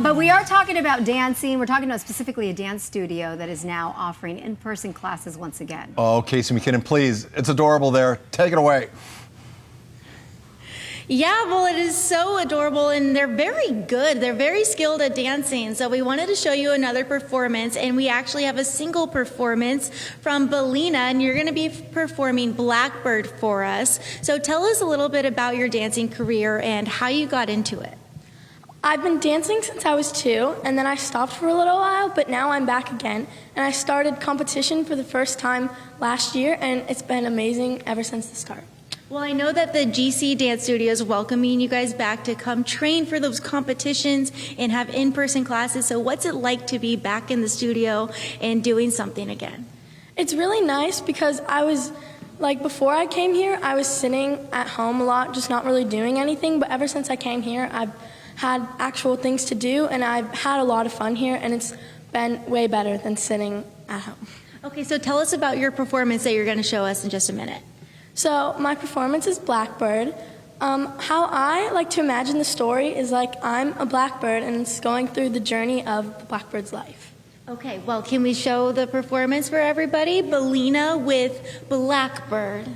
But we are talking about dancing. We're talking about specifically a dance studio that is now offering in-person classes once again. Oh, Casey McKinnon, please. It's adorable there. Take it away. Yeah, well, it is so adorable, and they're very good. They're very skilled at dancing. So we wanted to show you another performance, and we actually have a single performance from Belina, and you're going to be performing Blackbird for us. So tell us a little bit about your dancing career and how you got into it. I've been dancing since I was 2, and then I stopped for a little while, but now I'm back again. And I started competition for the first time last year, and it's been amazing ever since the start. Well, I know that the GC Dance Studio is welcoming you guys back to come train for those competitions and have in-person classes. So what's it like to be back in the studio and doing something again? It's really nice because before I came here, I was sitting at home a lot, just not really doing anything. But ever since I came here, I've had actual things to do, and I've had a lot of fun here, and it's been way better than sitting at home. Okay, so tell us about your performance that you're going to show us in just a minute. So my performance is Blackbird. How I like to imagine the story is like I'm a blackbird, and it's going through the journey of the blackbird's life. Okay, well, can we show the performance for everybody? Belina with Blackbird.